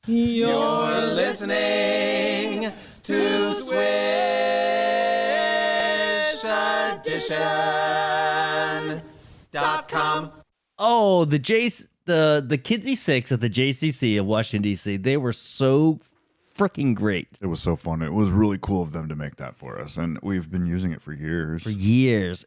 You're listening to Swish Edition.com. Oh, the Kidsy Six at the JCC of Washington, D.C., they were so freaking great. It was so fun. It was really cool of them to make that for us, and we've been using it for years. And Years.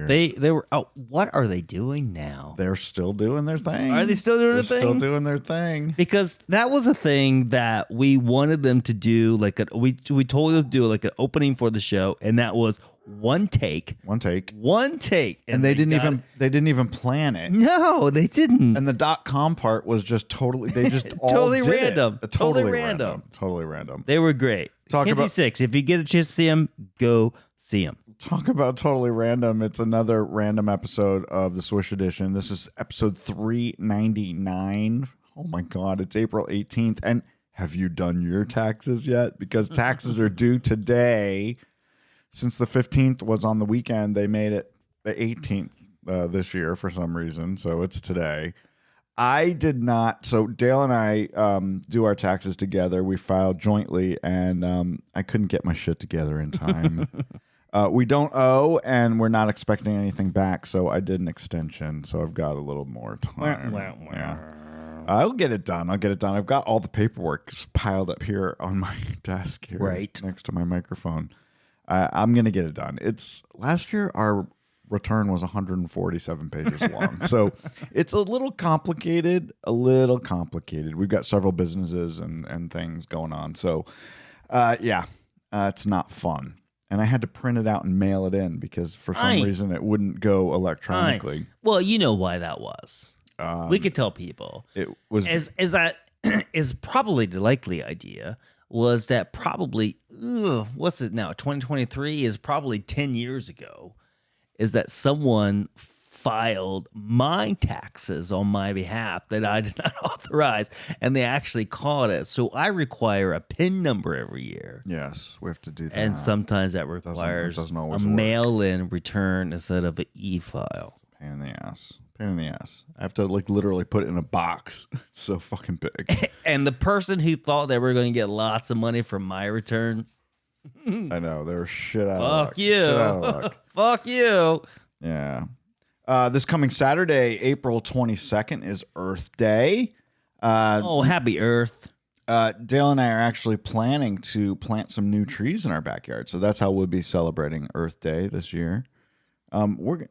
they were. Oh, what are they doing now? They're still doing their thing. Are they still doing their thing? Still doing their thing. Because that was a thing that we wanted them to do. We told them to do like an opening for the show, and that was one take, and they didn't even plan it. No, they didn't. And the .com part was just totally. They just all totally did random. It. Totally random. Totally random. They were great. Talk about Six. If you get a chance to see them, go see them. Talk about totally random. It's another random episode of the Swish Edition. This is episode 399. Oh my God! It's April 18th. And have you done your taxes yet? Because taxes are due today. Since the 15th was on the weekend, they made it the 18th this year for some reason. So it's today. I did not. So Dale and I do our taxes together. We filed jointly, and I couldn't get my shit together in time. We don't owe, and we're not expecting anything back. So I did an extension. So I've got a little more time. Yeah. I'll get it done. I've got all the paperwork piled up here on my desk here, right next to my microphone. I'm going to get it done. Last year, our return was 147 pages long. So it's a little complicated. We've got several businesses and things going on. So, it's not fun. And I had to print it out and mail it in because for some reason it wouldn't go electronically. Well, you know why that was. We could tell people. It was is probably the likely idea. Was that probably, what's it now, 2023 is probably 10 years ago, is that someone filed my taxes on my behalf that I did not authorize, and they actually caught it. So I require a PIN number every year. Yes, we have to do that. And sometimes that requires a mail-in return instead of an e-file. Pain in the ass. I have to literally put it in a box. It's so fucking big. And the person who thought they were going to get lots of money from my return, I know, they were shit out of luck. Fuck you. Fuck you. Yeah. This coming Saturday, April 22nd, is Earth Day. Happy Earth. Dale and I are actually planning to plant some new trees in our backyard. So that's how we'll be celebrating Earth Day this year. We're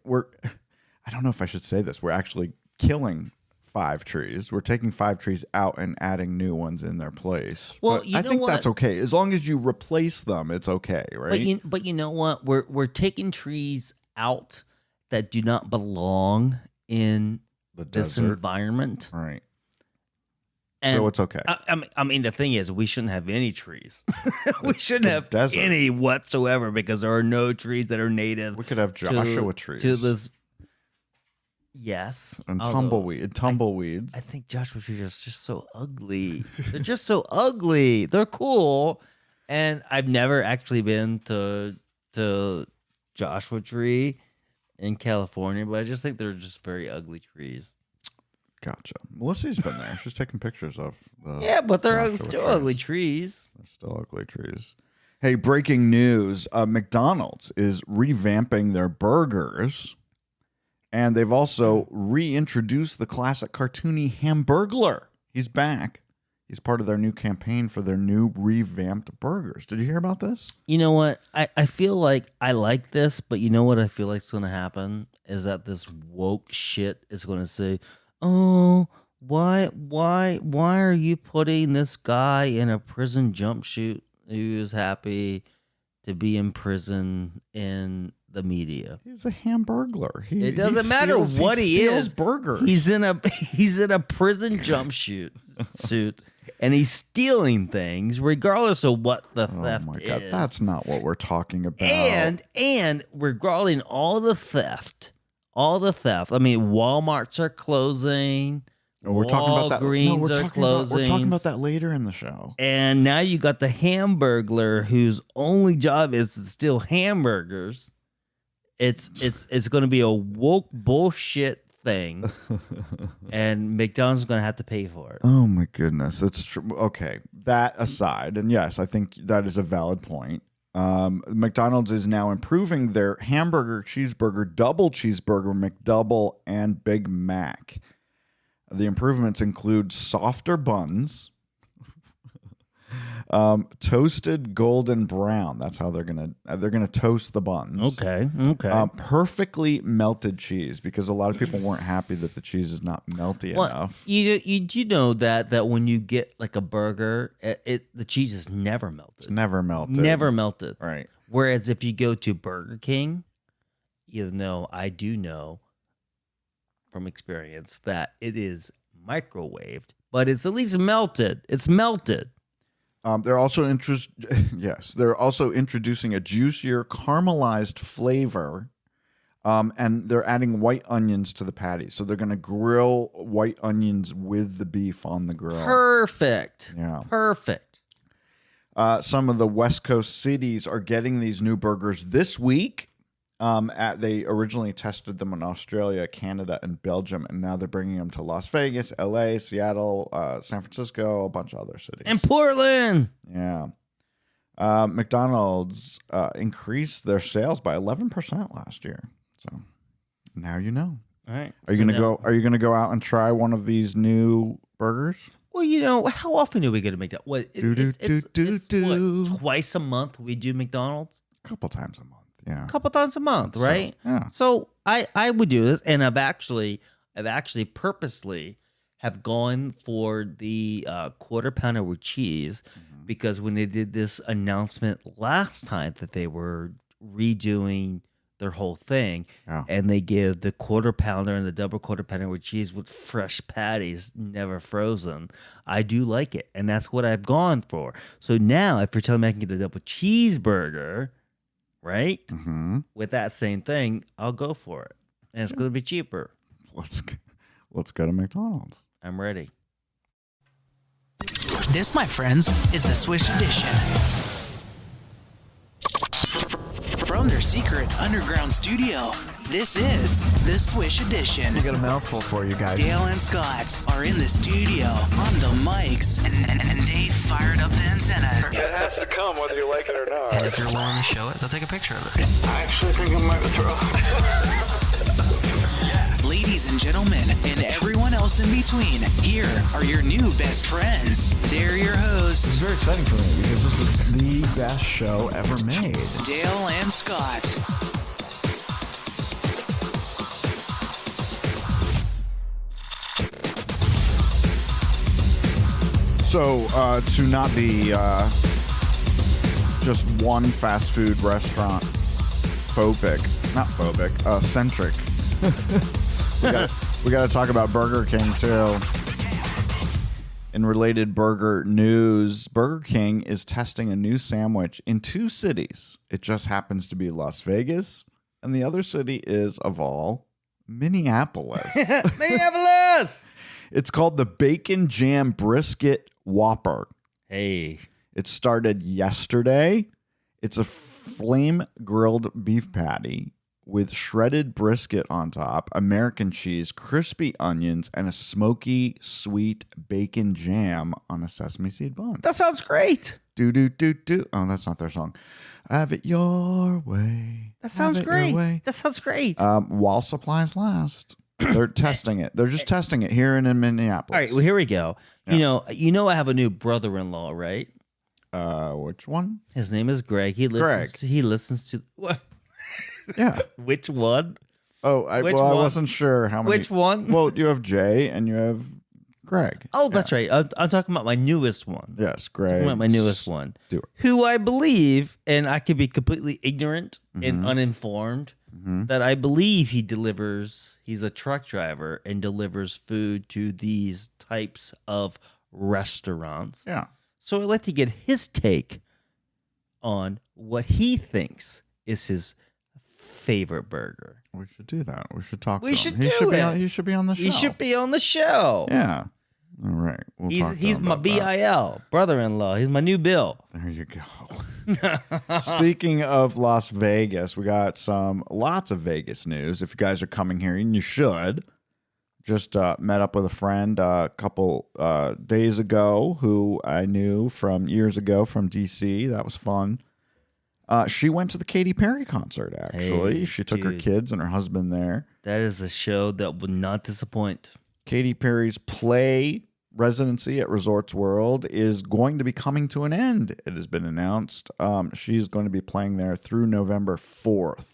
I don't know if I should say this. We're actually killing 5 trees. We're taking 5 trees out and adding new ones in their place. Well, I think that's okay. As long as you replace them, it's okay, right? But you know what? We're taking trees out that do not belong in this environment. Right. And so it's okay. I mean, the thing is, we shouldn't have any trees. We shouldn't have any whatsoever because there are no trees that are native. We could have Joshua trees. To this. Yes. And tumbleweeds. I think Joshua trees are just so ugly. They're just so ugly. They're cool. And I've never actually been to Joshua tree in California, but I just think they're just very ugly trees. Gotcha. Melissa's been there. She's taking pictures of the Yeah, but they're still ugly trees. They're still ugly trees. Hey, breaking news. McDonald's is revamping their burgers. And they've also reintroduced the classic cartoony Hamburgler. He's back. He's part of their new campaign for their new revamped burgers. Did you hear about this? You know what? I feel like I like this, but you know what I feel like is going to happen? Is that this woke shit is going to say, oh, why are you putting this guy in a prison jumpsuit who is happy to be in prison in the media? He's a Hamburgler. It doesn't matter what he is. Burgers. He's in a prison jumpsuit suit, and he's stealing things regardless of what the theft is. Oh my God, that's not what we're talking about. And regarding all the theft. I mean, Walmarts are closing. We're talking about that. Walgreens are closing. We're talking about that later in the show. And now you got the Hamburglar, whose only job is to steal hamburgers. It's going to be a woke bullshit thing, and McDonald's is going to have to pay for it. Oh my goodness, that's true. Okay, that aside, and yes, I think that is a valid point. McDonald's is now improving their hamburger, cheeseburger, double cheeseburger, McDouble, and Big Mac. The improvements include softer buns, toasted golden brown. That's how they're gonna toast the buns. Okay. Perfectly melted cheese, because a lot of people weren't happy that the cheese is not melty enough. You know that when you get like a burger, the cheese is never melted. It's never melted. Never melted. Right. Whereas if you go to Burger King, even though I do know from experience that it is microwaved, but it's at least melted. It's melted. They're also they're also introducing a juicier caramelized flavor, and they're adding white onions to the patties. So they're going to grill white onions with the beef on the grill. Perfect. Yeah. Perfect. Some of the West Coast cities are getting these new burgers this week. They originally tested them in Australia, Canada, and Belgium, and now they're bringing them to Las Vegas, LA, Seattle, San Francisco, a bunch of other cities. And Portland. Yeah. McDonald's increased their sales by 11% last year. So now you know. All right. Are you gonna go out and try one of these new burgers? Well, how often do we go to McDonald's? What, twice a month we do McDonald's? A couple times a month. Yeah. A couple times a month, right? So, yeah. So I would do this, and I've actually purposely have gone for the quarter pounder with cheese, because when they did this announcement last time that they were redoing their whole thing, and they give the quarter pounder and the double quarter pounder with cheese with fresh patties, never frozen, I do like it, and that's what I've gone for. So now, if you're telling me I can get a double cheeseburger, right? Mm-hmm. With that same thing, I'll go for it. And it's going to be cheaper. Let's go to McDonald's. I'm ready. This, my friends, is the Swish Edition. From their secret underground studio, this is the Swish Edition. We got a mouthful for you guys. Dale and Scott are in the studio on the mics, and they fired up the antenna. It has to come whether you like it or not. And if you're willing to show it, they'll take a picture of it. I actually think I might throw Ladies and gentlemen, and everyone else in between, here are your new best friends. They're your It's hosts, very exciting for me because this is the best show ever made. Dale and Scott. So, to not be just one fast food restaurant centric, we got to talk about Burger King too. In related burger news, Burger King is testing a new sandwich in 2 cities. It just happens to be Las Vegas, and the other city is, of all, Minneapolis. Minneapolis! It's called the Bacon Jam Brisket Whopper. Hey. It started yesterday. It's a flame grilled beef patty with shredded brisket on top, American cheese, crispy onions, and a smoky, sweet bacon jam on a sesame seed bun. That sounds great. Do, do, do, do. Oh, that's not their song. Have it your way. That sounds great. That sounds great. While supplies last. They're testing it. They're just testing it here in Minneapolis. All right, well, here we go. Yeah. You know I have a new brother-in-law, right? Which one? His name is Greg. He listens to what? Yeah. Which one? Oh, I wasn't sure how many. Which one? Well, you have Jay and you have Greg. Oh, that's right. I'm talking about my newest one. Yes, Greg. I'm talking about my newest one. Do it. Who I believe, and I could be completely ignorant and uninformed, that I believe he delivers. He's a truck driver and delivers food to these types of restaurants. Yeah. So I'd like to get his take on what he thinks is his favorite burger. We should do that. We should talk. We to him. should do it. He should be on the show. He should be on the show. Yeah. All right. We'll talk to He's him my about that. BIL brother-in-law. He's my new Bill. There you go. Speaking of Las Vegas, we got lots of Vegas news. If you guys are coming here, and you should, just met up with a friend a couple days ago who I knew from years ago from DC. That was fun. She went to the Katy Perry concert, actually. Hey, she took her dude. kids and her husband there. That is a show that would not disappoint. Katy Perry's play residency at Resorts World is going to be coming to an end. It has been announced. She's going to be playing there through November 4th.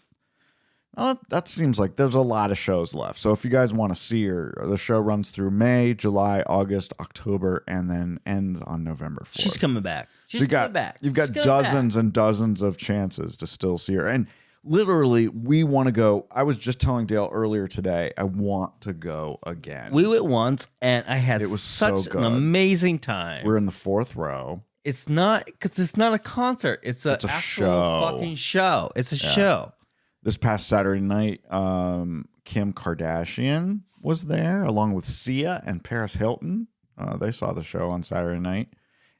Now, that seems like there's a lot of shows left. So if you guys want to see her, the show runs through May, July, August, October, and then ends on November 4th. She's coming back. She's coming back. You've got dozens and dozens of chances to still see her. And literally, we want to go. I was just telling Dale earlier today, I want to go again. We went once, and I had It was such so good. an amazing time. We're in the 4th row. It's not because it's not a concert. It's an It's a actual show. fucking show. It's a show. This past Saturday night, Kim Kardashian was there along with Sia and Paris Hilton. They saw the show on Saturday night.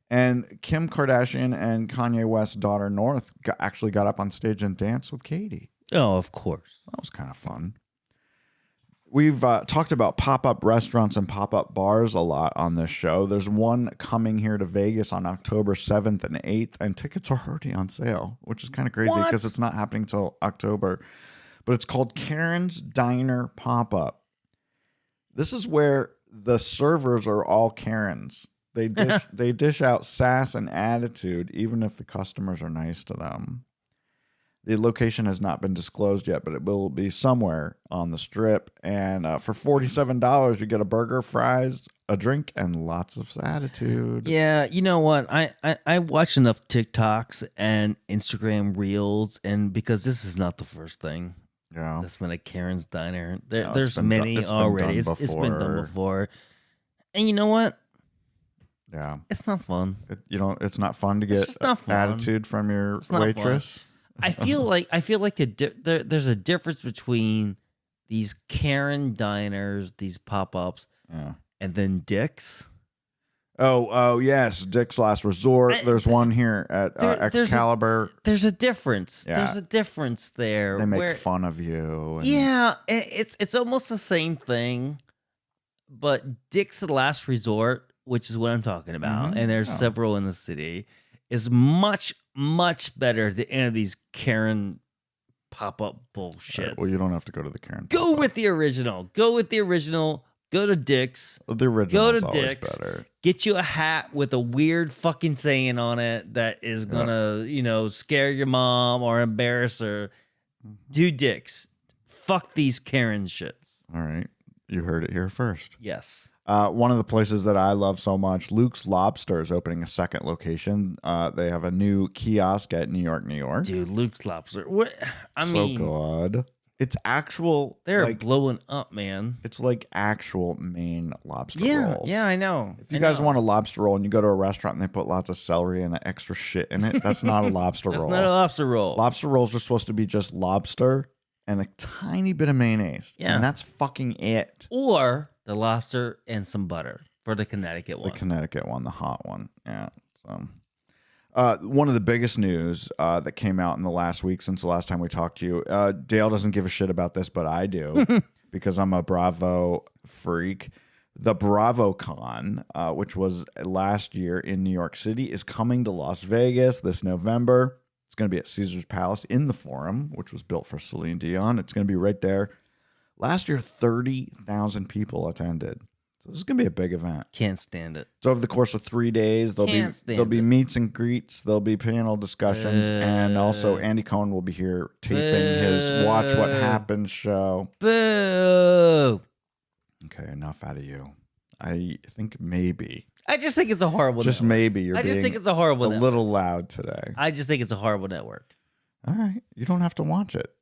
And Kim Kardashian and Kanye West's daughter North actually got up on stage and danced with Katy. Oh, of course. That was kind of fun. We've talked about pop-up restaurants and pop-up bars a lot on this show. There's one coming here to Vegas on October 7th and 8th, and tickets are already on sale, which is kind of crazy because it's not happening till October. But it's called Karen's Diner Pop-Up. This is where the servers are all Karens. They dish out sass and attitude, even if the customers are nice to them. The location has not been disclosed yet, but it will be somewhere on the strip. And for $47, you get a burger, fries, a drink, and lots of attitude. Yeah, you know what? I watch enough TikToks and Instagram Reels, and because this is not the first thing Yeah. that's been at Karen's Diner. There's it's been many it's been already. done It's been done before. before. And you know what? Yeah. It's not fun. It's not fun to get just not fun. attitude from your It's not fun. waitress. I feel like there's a difference between these Karen diners, these pop-ups, Yeah. and then Dick's. Oh, yes. Dick's Last Resort. There's one here at Excalibur. There's a difference. Yeah. There's a difference there. They make where, fun of you. And Yeah, it's almost the same thing, but Dick's Last Resort, which is what I'm talking about, Mhm. and there's Yeah. several in the city, is much better than any of these Karen pop-up bullshit. Well, you don't have to go to the Karen. Go with the original. Go with the original. Go to Dick's. The original Go is to always Dick's. better. Get you a hat with a weird fucking saying on it that is gonna, scare your mom or embarrass her. Do Dick's. Fuck these Karen shits. All right. You heard it here first. Yes. One of the places that I love so much, Luke's Lobster, is opening a second location. They have a new kiosk at New York, New York. Dude, Luke's Lobster. What? I So mean, good. It's actual. they're like, blowing up, man. It's like actual Maine lobster Yeah, rolls. yeah, I know. If you guys want a lobster roll and you go to a restaurant and they put lots of celery and extra shit in it, that's not a lobster That's roll. not a lobster roll. Lobster rolls are supposed to be just lobster and a tiny bit of mayonnaise. Yeah. And that's fucking it. Or the lobster and some butter for the Connecticut one. The Connecticut one, the hot one. Yeah. So, one of the biggest news that came out in the last week since the last time we talked to you, Dale doesn't give a shit about this, but I do because I'm a Bravo freak. The BravoCon, which was last year in New York City, is coming to Las Vegas this November. It's going to be at Caesar's Palace in the Forum, which was built for Celine Dion. It's going to be right there. Last year, 30,000 people attended. So this is going to be a big event. Can't stand it. So over the course of 3 days, there'll be meets and greets, there'll be panel discussions, and also Andy Cohen will be here taping his Watch What Happens show. Boo! Okay, enough out of you. I think maybe, I just think it's a horrible just network. maybe, you're I just being think it's a horrible a network. little loud today. I just think it's a horrible network. All right, you don't have to watch it.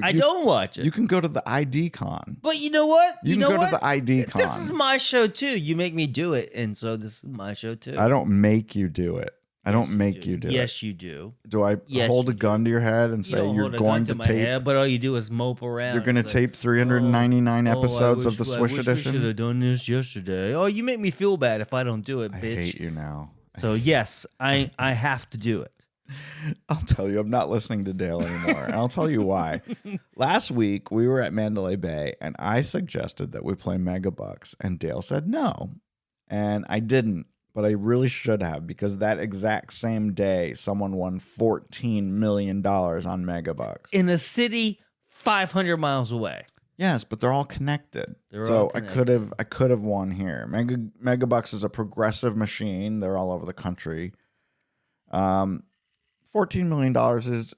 I don't watch it. You can go to the ID Con. But you know what? You can know go what? to the ID Con. This is my show too. You make me do it, and so this is my show too. I don't make you do it. I don't make you do it. Yes, you do. Do I Yes, hold a you gun to your head and You say don't you're hold a going gun to my tape? head, but all you do is mope around. You're going to It's like, tape 399 episodes of the Swish We should Edition? have done this yesterday. Oh, you make me feel bad if I don't do it, I bitch. hate you now. So yes, I have to do it. I'll tell you, I'm not listening to Dale anymore. And I'll tell you why. Last week, we were at Mandalay Bay, and I suggested that we play Megabucks, and Dale said no. And I didn't, but I really should have, because that exact same day, someone won $14 million on Megabucks. In a city 500 miles away. Yes, but they're all connected. I could have won here. Megabucks is a progressive machine. They're all over the country. $14 million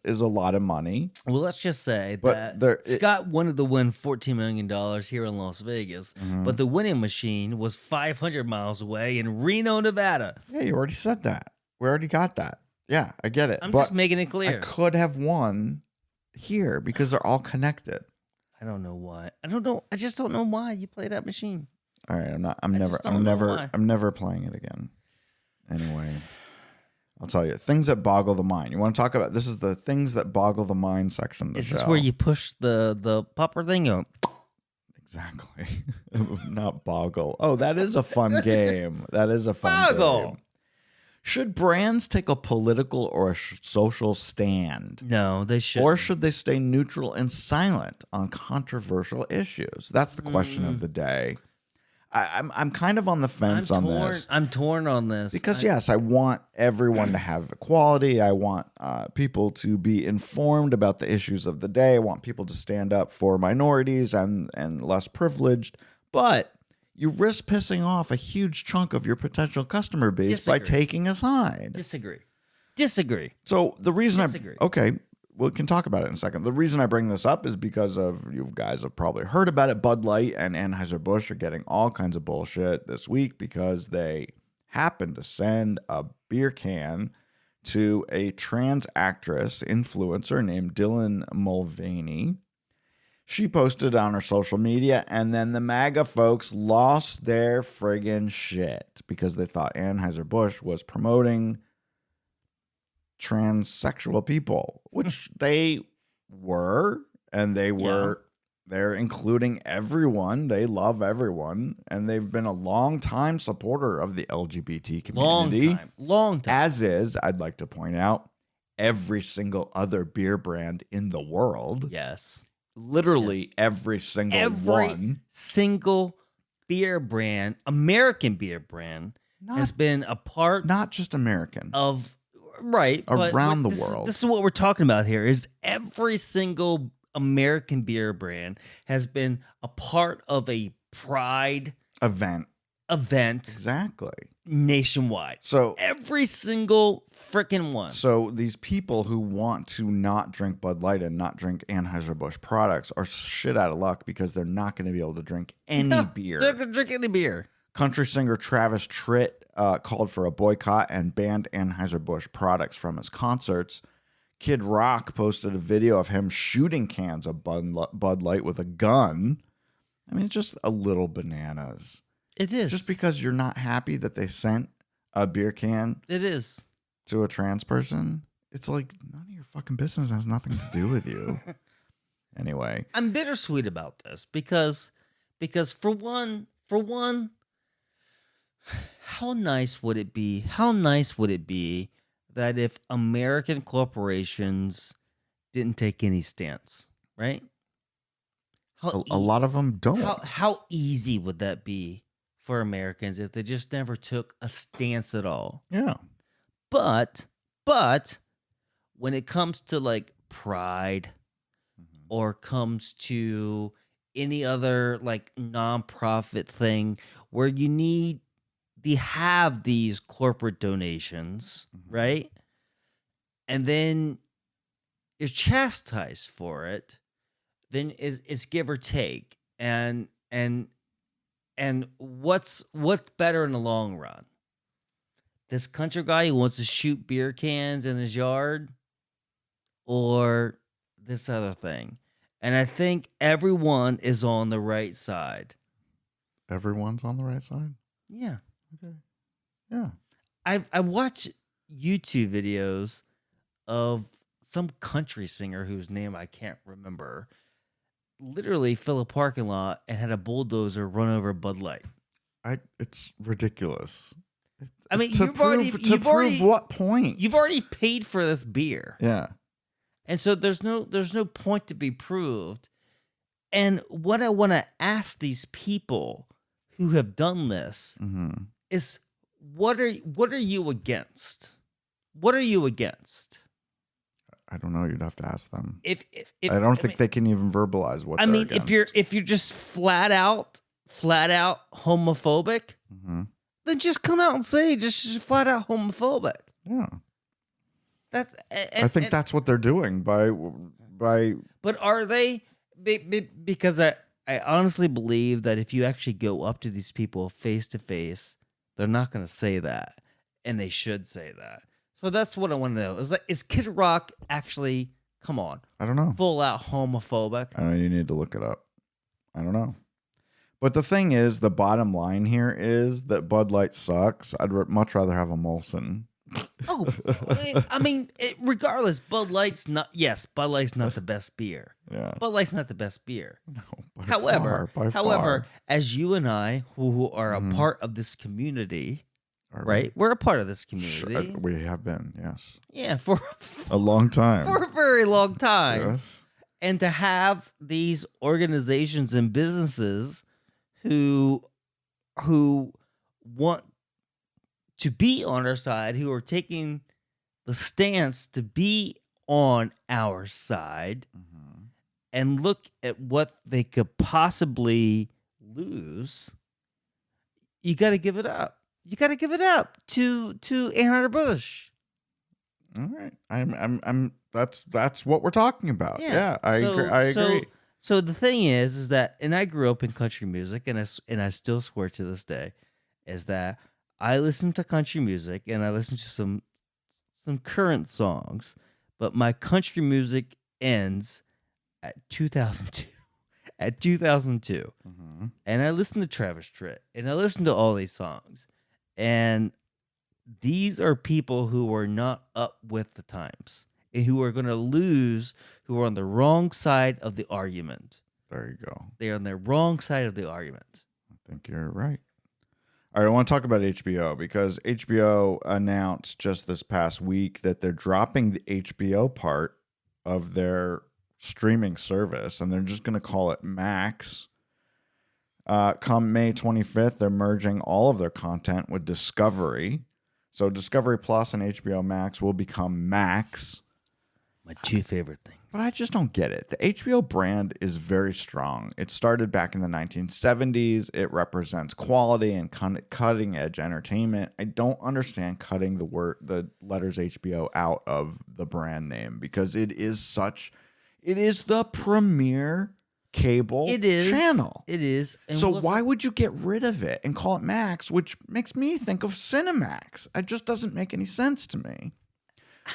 is a lot of money. Well, let's just say But that Scott wanted to win $14 million here in Las Vegas, but the winning machine was 500 miles away in Reno, Nevada. Yeah, you already said that. We already got that. Yeah, I get it. I'm But just making it clear. I could have won here because they're all connected. I don't know why. I don't know. I just don't know why you play that machine. All right, I'm don't know why. never playing it again. Anyway, I'll tell you things that boggle the mind. You want to talk about this? Is the things that boggle the mind section of the show. Is this where you push the popper thing? Exactly. Not boggle. Oh, that is a fun game. That is a fun Boggle. game. Should brands take a political or a social stand? No, they should. Or should they stay neutral and silent on controversial issues? That's the question of the day. I'm kind of on the fence on this. I'm torn on this. Because, yes, I want everyone to have equality. I want people to be informed about the issues of the day. I want people to stand up for minorities and less privileged. But you risk pissing off a huge chunk of your potential customer base by taking a side. Disagree. So the reason Disagree. Okay, we can talk about it in a second. The reason I bring this up is because of, you guys have probably heard about it. Bud Light and Anheuser-Busch are getting all kinds of bullshit this week because they happened to send a beer can to a trans actress influencer named Dylan Mulvaney. She posted on her social media, and then the MAGA folks lost their friggin' shit because they thought Anheuser-Busch was promoting transsexual people, which they were, and they're including everyone. They love everyone, and they've been a long time supporter of the LGBT community. Long time. As is, I'd like to point out, every single other beer brand in the world. Yes. Literally every single one. Single beer brand, American beer brand, has been a part, not just American, of right around the world. This is what we're talking about here. Is every single American beer brand has been a part of a pride event exactly nationwide. So every single freaking one. So these people who want to not drink Bud Light and not drink Anheuser-Busch products are shit out of luck because they're not going to be able to drink any beer. They're going to drink any beer. Country singer Travis Tritt called for a boycott and banned Anheuser-Busch products from his concerts. Kid Rock posted a video of him shooting cans of Bud Light with a gun. I mean, it's just a little bananas. It is. Just because you're not happy that they sent a beer can to a trans person, it's like none of your fucking business, has nothing to do with you. Anyway. I'm bittersweet about this because for one, how nice would it be that if American corporations didn't take any stance, right? A lot of them don't. How easy would that be for Americans if they just never took a stance at all? Yeah. But when it comes to like pride or comes to any other like nonprofit thing where you need to have these corporate donations, right? And then you're chastised for it, then it's give or take. And what's better in the long run? This country guy who wants to shoot beer cans in his yard, or this other thing? And I think everyone is on the right side. Everyone's on the right side? Yeah. Okay. Yeah. I watch YouTube videos of some country singer whose name I can't remember literally fill a parking lot and had a bulldozer run over Bud Light. It's ridiculous. I mean, to you've prove already what point? you've already paid for this beer, yeah. and so there's no point to be proved. And what I want to ask these people who have done this Mm-hmm. is, what are you against? What are you against? I don't know. You'd have to ask them. If I don't think they can even verbalize what. I they're mean, against. if you're just flat out homophobic, Mm-hmm. then just come out and say just flat out homophobic. Yeah, That's I think that's what they're doing by. But are they? Because I honestly believe that if you actually go up to these people face to face, they're not going to say that, and they should say that. So that's what I want to know. Is Kid Rock actually? Come on, I don't know. full out homophobic? I know you need to look it up. I don't know. But the thing is, the bottom line here is that Bud Light sucks. I'd much rather have a Molson. Oh, regardless, Bud Light's not. Yes, Bud Light's not the best beer. Yeah. Bud Light's not the best beer. No, by However, far. as you and I, who are a Mhm. part of this community, Are right? We're a part of this we? community. We have been, yes. Yeah, for A long time. for a very long time. Yes. And to have these organizations and businesses who want to be on our side, who are taking the stance to be on our side, Mhm. and look at what they could possibly lose, you got to give it up. You got to give it up to Anheuser-Busch. All right. I'm that's what we're talking about. Yeah, I agree. So the thing is that, and I grew up in country music, and I still swear to this day, is that I listen to country music and I listen to some current songs, but my country music ends at 2002. At 2002. Mm-hmm. And I listen to Travis Tritt, and I listen to all these songs, and these are people who are not up with the times and who are going to lose, who are on the wrong side of the argument. There you go. They are on the wrong side of the argument. I think you're right. All right, I want to talk about HBO because HBO announced just this past week that they're dropping the HBO part of their streaming service, and they're just going to call it Max. Come May 25th, they're merging all of their content with Discovery. So Discovery Plus and HBO Max will become Max. My two favorite things. But I just don't get it. The HBO brand is very strong. It started back in the 1970s. It represents quality and cutting edge entertainment. I don't understand cutting the letters HBO out of the brand name because it is the premier cable channel. It is. And So why would you get rid of it and call it Max, which makes me think of Cinemax? It just doesn't make any sense to me.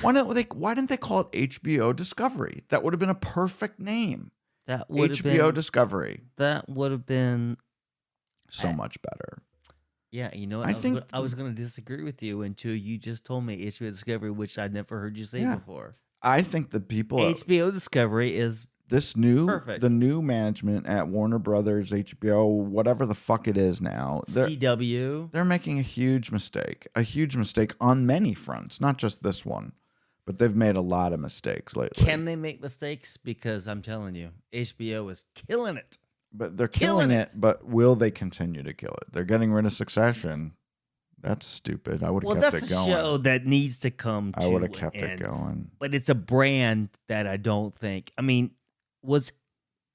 Why didn't they call it HBO Discovery? That would have been a perfect name. that would have HBO been Discovery. that would have been So much better. Yeah, you know what? I was going to disagree with you until you just told me HBO Discovery, which I'd never heard you say before. I think the people HBO Discovery is perfect. The new management at Warner Brothers, HBO, whatever the fuck it is now, CW. they're making a huge mistake on many fronts, not just this one, but they've made a lot of mistakes lately. Can they make mistakes? Because I'm telling you, HBO is killing it. But they're killing it. But will they continue to kill it? They're getting rid of Succession. That's stupid. I would have kept it going. That's a show that needs to come to I would have kept an end. it going. But it's a brand that I don't think. I mean,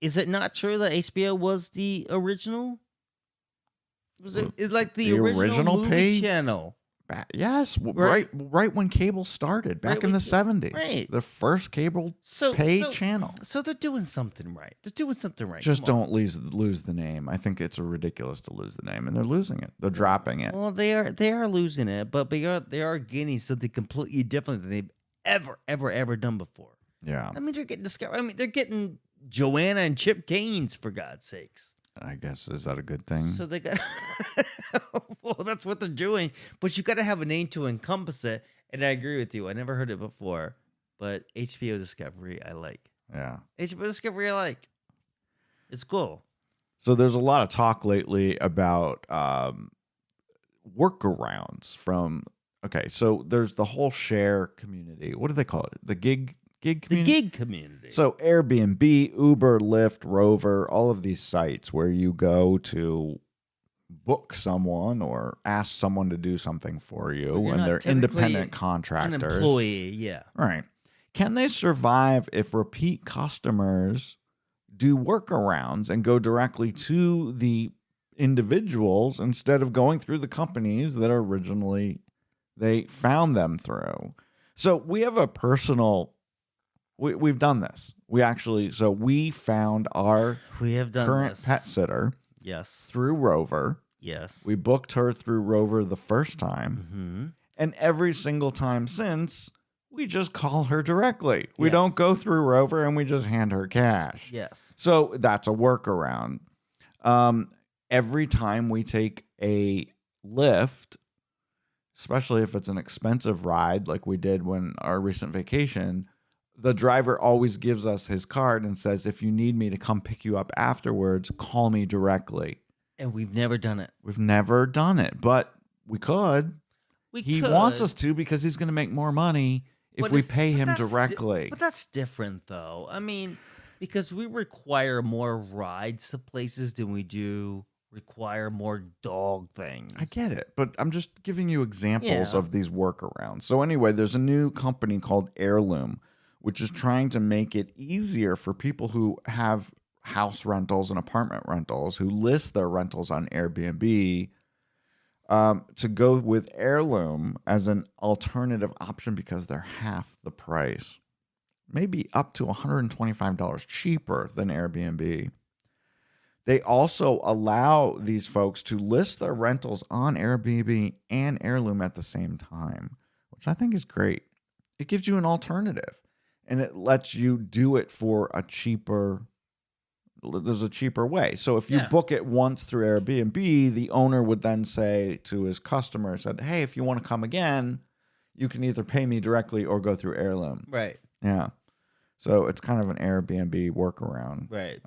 is it not true that HBO was the original? Was it like the original movie pay channel? Yes, right when cable started back in the 70s. Right. The first cable paid channel. So they're doing something right. They're doing something right. Just don't lose the name. I think it's ridiculous to lose the name, and they're losing it. They're dropping it. Well, they are losing it, but they are getting something completely different than they've ever done before. Yeah. I mean, they're getting Discovery. I mean, they're getting Joanna and Chip Gaines, for God's sakes. I guess, is that a good thing? So they got, well, that's what they're doing. But you got to have a name to encompass it. And I agree with you. I never heard it before. But HBO Discovery, I like. Yeah. HBO Discovery, I like. It's cool. So there's a lot of talk lately about workarounds from. Okay, so there's the whole share community. What do they call it? The gig community. The gig community. So Airbnb, Uber, Lyft, Rover, all of these sites where you go to book someone or ask someone to do something for you, You're and not they're technically independent an contractors. employee, yeah. Right. Can they survive if repeat customers do workarounds and go directly to the individuals instead of going through the companies that originally they found them through? So we have a personal, we've done this. We found our We have done current this. pet sitter Yes. through Rover. Yes. We booked her through Rover the first time. Mm-hmm. And every single time since, we just call her directly. We Yes. don't go through Rover and we just hand her cash. Yes. So that's a workaround. Every time we take a Lyft, especially if it's an expensive ride like we did when our recent vacation, the driver always gives us his card and says, if you need me to come pick you up afterwards, call me directly. And we've never done it. We've never done it, but we could. He wants us to because he's going to make more money if we pay him directly. But that's different, though. I mean, because we require more rides to places than we do require more dog things. I get it, but I'm just giving you examples Yeah. of these workarounds. So anyway, there's a new company called Heirloom, which is trying to make it easier for people who have house rentals and apartment rentals who list their rentals on Airbnb to go with Heirloom as an alternative option because they're half the price, maybe up to $125 cheaper than Airbnb. They also allow these folks to list their rentals on Airbnb and Heirloom at the same time, which I think is great. It gives you an alternative, and it lets you do it for a cheaper. There's a cheaper way. So if you book it once through Airbnb, the owner would then say to his customer, said, hey, if you want to come again, you can either pay me directly or go through Heirloom. Right. Yeah. So it's kind of an Airbnb workaround. Right.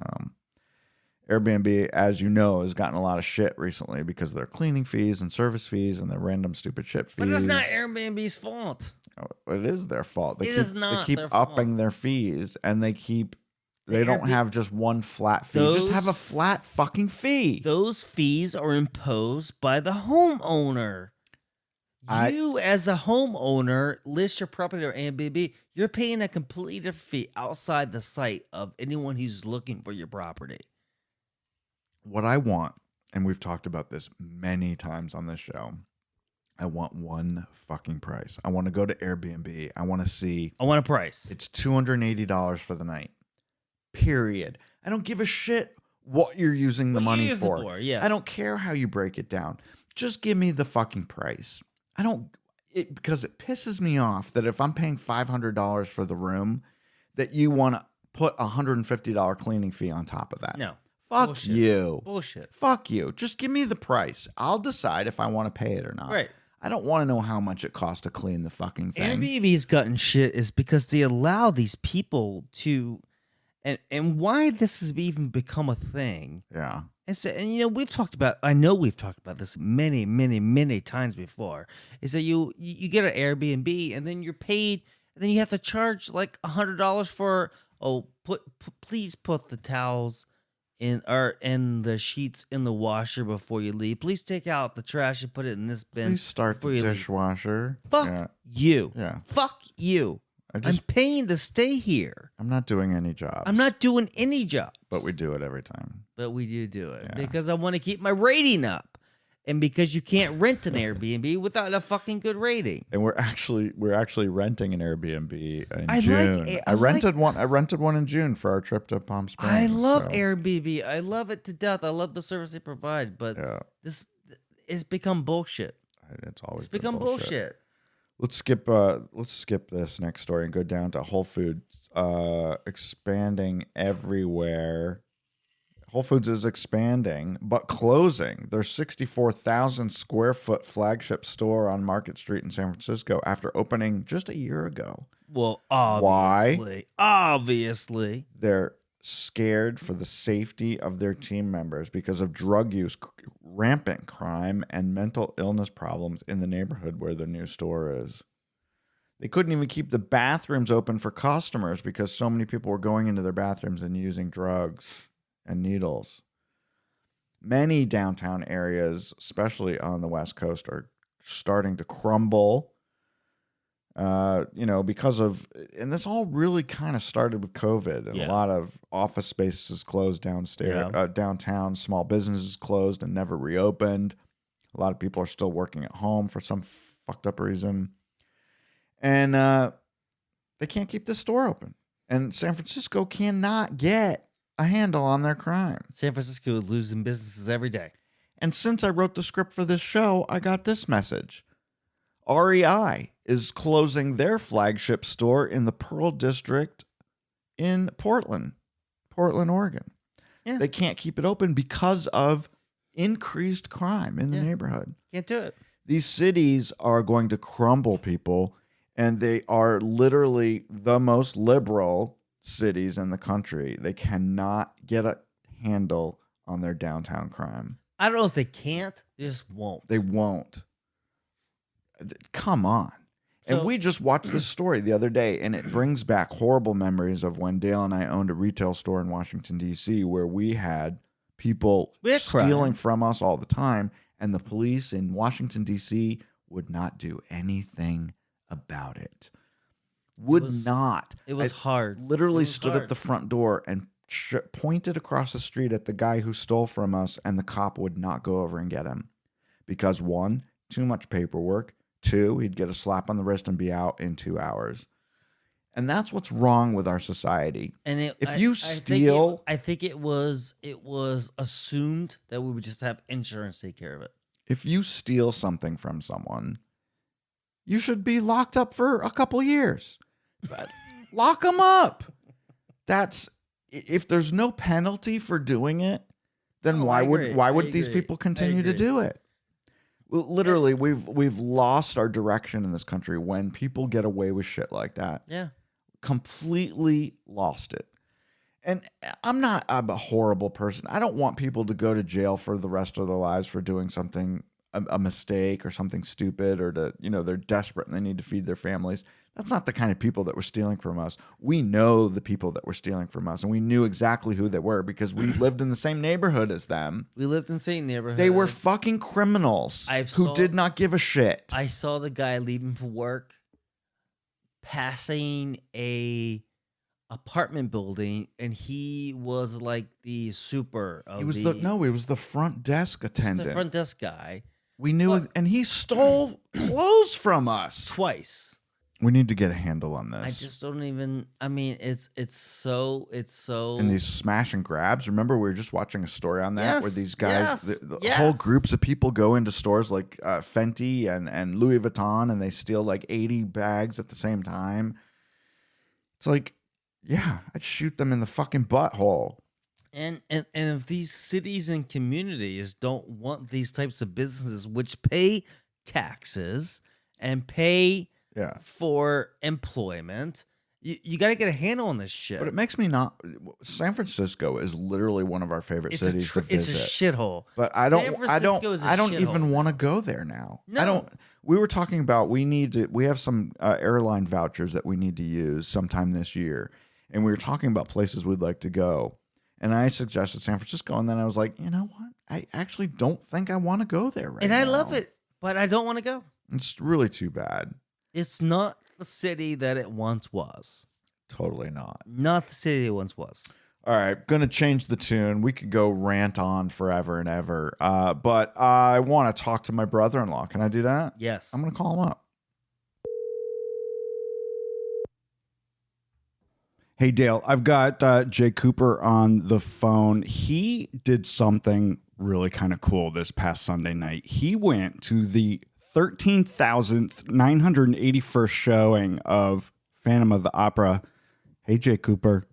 Airbnb, as you know, has gotten a lot of shit recently because of their cleaning fees and service fees and their random stupid shit fees. But it's not Airbnb's fault. It is their fault. They It keep, is not They keep their upping fault. their fees, and they don't have just one flat fee. Just have a flat fucking fee. Those fees are imposed by the homeowner. You, as a homeowner, list your property on Airbnb, you're paying a completely different fee outside the site of anyone who's looking for your property. What I want, and we've talked about this many times on this show, I want one fucking price. I want to go to Airbnb. I want to see. I want a price. It's $280 for the night. Period. I don't give a shit what you're using the What you money use it for, yes. I don't care how you break it down. Just give me the fucking price. Because it pisses me off that if I'm paying $500 for the room, that you want to put a $150 cleaning fee on top of that. No. Fuck Bullshit. you. Bullshit. Fuck you. Just give me the price. I'll decide if I want to pay it or not. Right. I don't want to know how much it costs to clean the fucking thing. Airbnb's gotten shit is because they allow these people to, and why this has even become a thing. Yeah. And so, and you know, we've talked about this many, many, many times before. Is that you get an Airbnb and then you're paid, and then you have to charge like $100 for please put the towels in the sheets in the washer before you leave. Please take out the trash and put it in this bin. Please start the dishwasher. Fuck you. Yeah. Fuck you. I'm paying to stay here. I'm not doing any jobs. I'm not doing any job. But we do it every time. But we do it Yeah. because I want to keep my rating up. And because you can't rent an Airbnb without a fucking good rating. And we're actually renting an Airbnb in I June. like- I rented one in June for our trip to Palm Springs. I love so, Airbnb. I love it to death. I love the service they provide. But Yeah, this it's become bullshit. it's always It's become been bullshit. Let's skip this next story and go down to Whole Foods expanding everywhere. Whole Foods is expanding, but closing their 64,000 square foot flagship store on Market Street in San Francisco after opening just a year ago. Well, obviously. Why? Obviously. They're scared for the safety of their team members because of drug use, rampant crime, and mental illness problems in the neighborhood where the new store is. They couldn't even keep the bathrooms open for customers because so many people were going into their bathrooms and using drugs and needles. Many downtown areas, especially on the West Coast, are starting to crumble. Because of, and this all really kind of started with COVID, and a lot of office spaces closed downtown, small businesses closed and never reopened. A lot of people are still working at home for some fucked up reason. And they can't keep the store open. And San Francisco cannot get a handle on their crime. San Francisco is losing businesses every day. And since I wrote the script for this show, I got this message. REI is closing their flagship store in the Pearl District in Portland, Oregon. Yeah. They can't keep it open because of increased crime in the neighborhood. Can't do it. These cities are going to crumble, people, and they are literally the most liberal cities in the country. They cannot get a handle on their downtown crime. I don't know if they can't. They just won't. They won't. Come on. So, and we just watched this story the other day, and it brings back horrible memories of when Dale and I owned a retail store in Washington, D.C., where we had people stealing from us all the time, and the police in Washington, D.C. would not do anything about it. It was hard. Literally stood at the front door and pointed across the street at the guy who stole from us, and the cop would not go over and get him. Because 1, too much paperwork. 2, he'd get a slap on the wrist and be out in 2 hours. And that's what's wrong with our society. And I think it was assumed that we would just have insurance take care of it. If you steal something from someone, you should be locked up for a couple years. Lock them up. If there's no penalty for doing it, then why would these people continue to do it? Well, literally, we've lost our direction in this country when people get away with shit like that. Yeah. Completely lost it. And I'm a horrible person. I don't want people to go to jail for the rest of their lives for doing something, a mistake or something stupid, or they're desperate and they need to feed their families. That's not the kind of people that were stealing from us. We know the people that were stealing from us, and we knew exactly who they were because we lived in the same neighborhood as them. We lived in the same neighborhood. They were fucking criminals who did not give a shit. I saw the guy leaving for work, passing a apartment building, and he was like the super. He was the front desk attendant. The front desk guy. We knew, and he stole clothes from us twice. We need to get a handle on this. I just don't even. I mean, it's so. And these smash and grabs. Remember, we were just watching a story on that where these guys, the whole groups of people go into stores like Fenty and Louis Vuitton, and they steal like 80 bags at the same time. It's like, yeah, I'd shoot them in the fucking butthole. And if these cities and communities don't want these types of businesses, which pay taxes and pay for employment, you got to get a handle on this shit. But it makes me not. San Francisco is literally one of our favorite cities to visit. It's a shithole. But I don't even want to go there now. No. I don't. We were talking about we have some airline vouchers that we need to use sometime this year, and we were talking about places we'd like to go. And I suggested San Francisco, and then I was like, you know what? I actually don't think I want to go there right now. And I love it, but I don't want to go. It's really too bad. It's not the city that it once was. Totally not. Not the city it once was. All right, going to change the tune. We could go rant on forever and ever. But I want to talk to my brother-in-law. Can I do that? Yes. I'm going to call him up. Hey, Dale, I've got Jay Cooper on the phone. He did something really kind of cool this past Sunday night. He went to the 13,981st showing of Phantom of the Opera. Hey, Jay Cooper.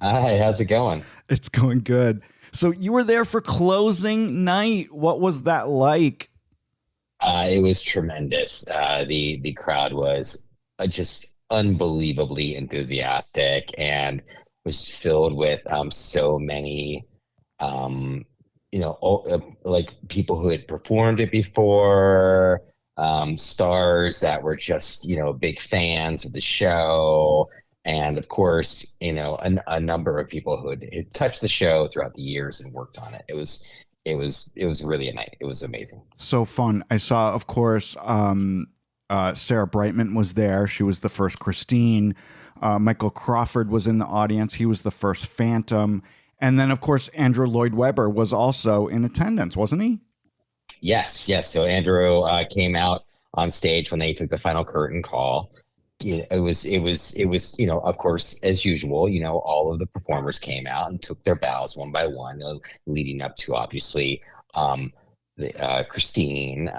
Hi, how's it going? It's going good. So you were there for closing night. What was that like? It was tremendous. The crowd was just unbelievably enthusiastic, and was filled with so many like people who had performed it before, stars that were just big fans of the show, and of course a number of people who had touched the show throughout the years and worked on it. It was really a night. It was amazing. So fun. I saw, of course, Sarah Brightman was there. She was the first Christine. Michael Crawford was in the audience. He was the first Phantom. And then, of course, Andrew Lloyd Webber was also in attendance, wasn't he? Yes. So Andrew came out on stage when they took the final curtain call. It was, of course, as usual, all of the performers came out and took their bows one by one, leading up to obviously Christine,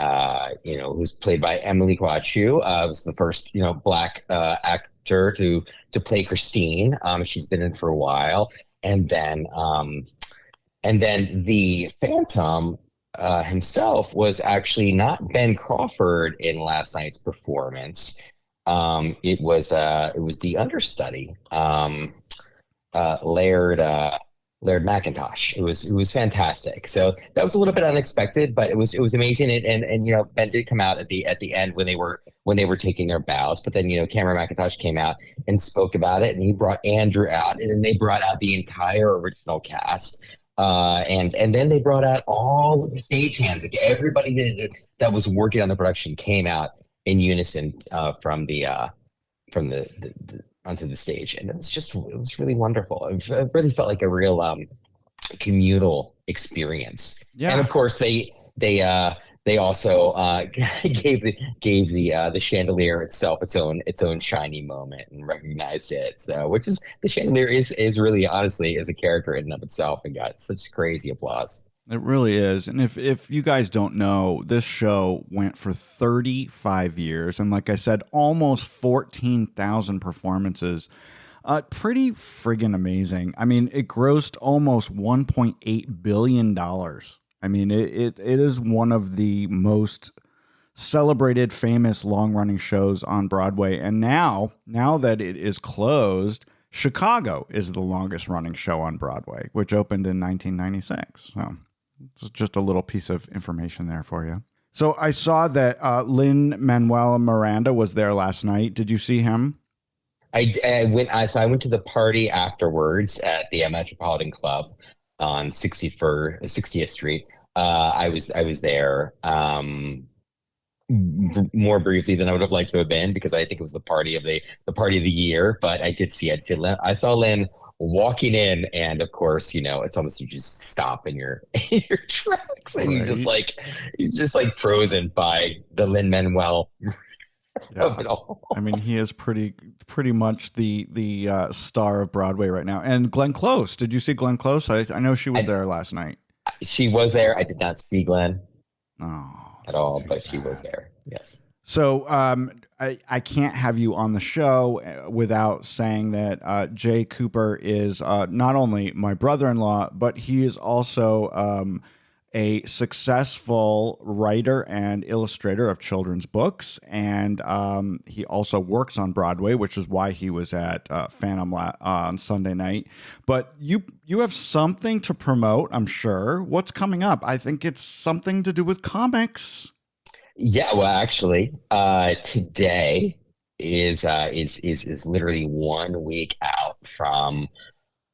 who's played by Emily Quachu, was the first, Black actor to play Christine. She's been in for a while. And then the Phantom himself was actually not Ben Crawford in last night's performance. It was the understudy, Laird McIntosh. It was fantastic. So that was a little bit unexpected, but it was amazing. And Ben did come out at the end when they were taking their bows. But then Cameron McIntosh came out and spoke about it, and he brought Andrew out, and then they brought out the entire original cast. And then they brought out all of the stagehands. Like everybody that was working on the production came out in unison from the onto the stage, and it was really wonderfl. It really felt like a real communal experience. Yeah, and of course they also gave the chandelier itself its own shiny moment and recognized it. So, which is, the chandelier is really, honestly, is a character in and of itself, and got such crazy applause. It really is. And if you guys don't know, this show went for 35 years. And like I said, almost 14,000 performances. Pretty friggin' amazing. I mean, it grossed almost $1.8 billion. I mean, it is one of the most celebrated, famous, long-running shows on Broadway. And now that it is closed, Chicago is the longest-running show on Broadway, which opened in 1996. So it's just a little piece of information there for you. So I saw that Lin-Manuel Miranda was there last night. Did you see him? I went to the party afterwards at the Metropolitan Club on 60th Street. I was there more briefly than I would have liked to have been, because I think it was the party of the year. But I saw Lynn walking in, and of course, it's almost, you just stop in your tracks, and right. you're just like frozen by the Lin-Manuel. Yeah. I mean, he is pretty much the star of Broadway right now. And Glenn Close, did you see Glenn Close? I know she was there last night. She was there. I did not see Glenn at all, but she was there. Yes. So I can't have you on the show without saying that Jay Cooper is not only my brother-in-law, but he is also a successful writer and illustrator of children's books. And he also works on Broadway, which is why he was at Phantom on Sunday night. But you have something to promote, I'm sure. What's coming up? I think it's something to do with comics. Yeah, well, actually, today is literally 1 week out from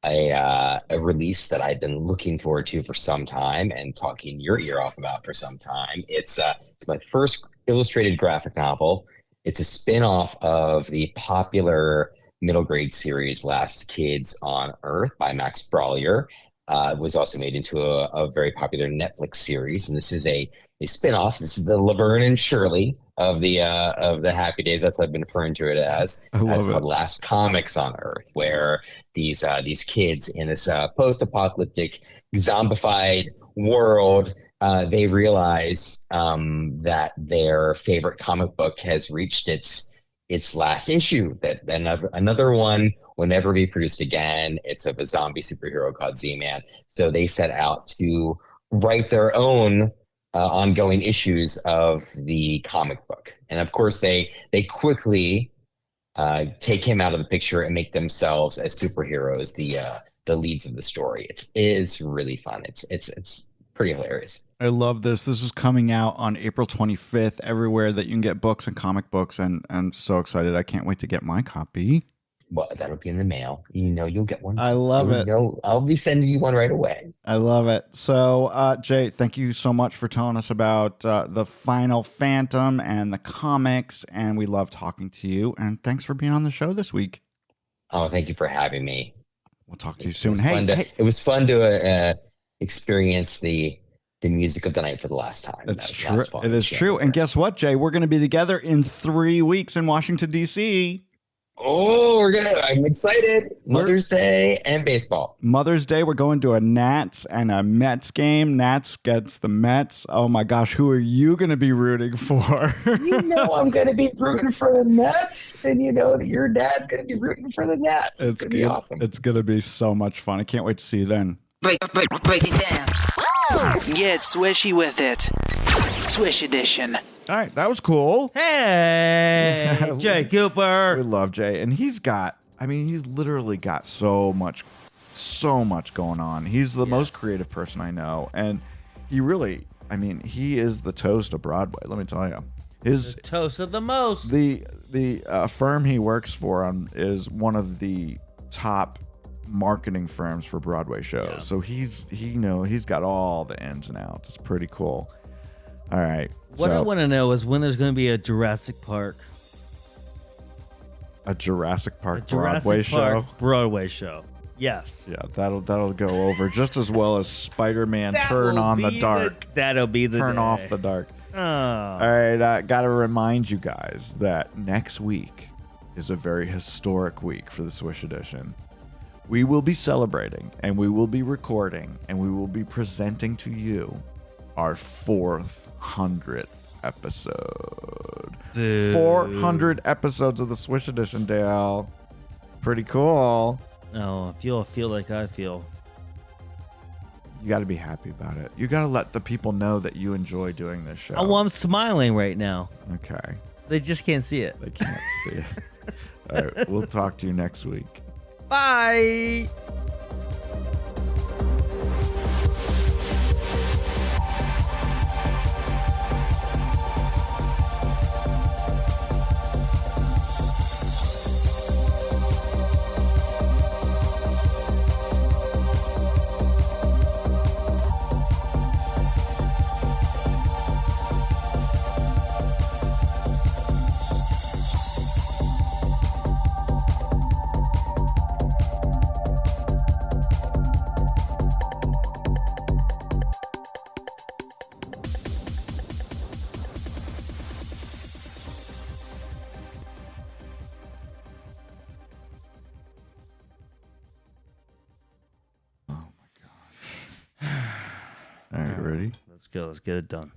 a release that I've been looking forward to for some time and talking your ear off about for some time. It's my first illustrated graphic novel. It's a spin-off of the popular middle grade series Last Kids on Earth by Max Brallier. It was also made into a very popular Netflix series, and this is a spin-off. This is the Laverne and Shirley of the Happy Days. That's what I've been referring to it as. It's called Last Comics on Earth, where these kids in this post-apocalyptic zombified world, they realize that their favorite comic book has reached its last issue, that another one will never be produced again. It's of a zombie superhero called Z-Man. So they set out to write their own ongoing issues of the comic book. And of course, they quickly take him out of the picture and make themselves as superheroes the leads of the story. It is really fun. It's pretty hilarious. I love this. This is coming out on April 25th everywhere that you can get books and comic books, and I'm so excited. I can't wait to get my copy. Well, that'll be in the mail. You'll get one. I love it. I'll be sending you one right away. I love it. So, Jay, thank you so much for telling us about the Final Phantom and the comics, and we love talking to you. And thanks for being on the show this week. Oh, thank you for having me. We'll talk to you soon. Hey, it was fun to experience the music of the night for the last time. It's true. It is true. And guess what, Jay? We're going to be together in 3 weeks in Washington, D.C. Oh, I'm excited. Mother's Day and baseball. Mother's Day, we're going to a Nats and a Mets game. Nats gets the Mets. Oh my gosh, who are you going to be rooting for? You know I'm going to be rooting for the Nets, and you know that your dad's going to be rooting for the Nats. It's going to be awesome. It's going to be so much fun. I can't wait to see you then. Break it down. Get swishy with it. Swish Edition. All right, that was cool. Hey, Jay Cooper. We love Jay, and he's literally got so much going on. He's the most creative person I know, and he really, he is the toast of Broadway. Let me tell you, The toast of the most. The firm he works for is one of the top marketing firms for Broadway shows. Yeah. So he's got all the ins and outs. It's pretty cool. All right. What I want to know is when there's going to be a Jurassic Park. A Jurassic Park Broadway show. Yes. Yeah, that'll go over just as well as Spider-Man Turn on the Dark. That'll be the Turn day. off the dark. Oh. All right, got to remind you guys that next week is a very historic week for the Swish Edition. We will be celebrating, and we will be recording, and we will be presenting to you our 400th episode. Dude. 400 episodes of the Swish Edition, Dale. Pretty cool. Oh, if you'll feel like I feel. You got to be happy about it. You got to let the people know that you enjoy doing this show. Oh, I'm smiling right now. Okay. They just can't see it. They can't see it. All right, we'll talk to you next week. Bye. All right, ready? Let's go. Let's get it done.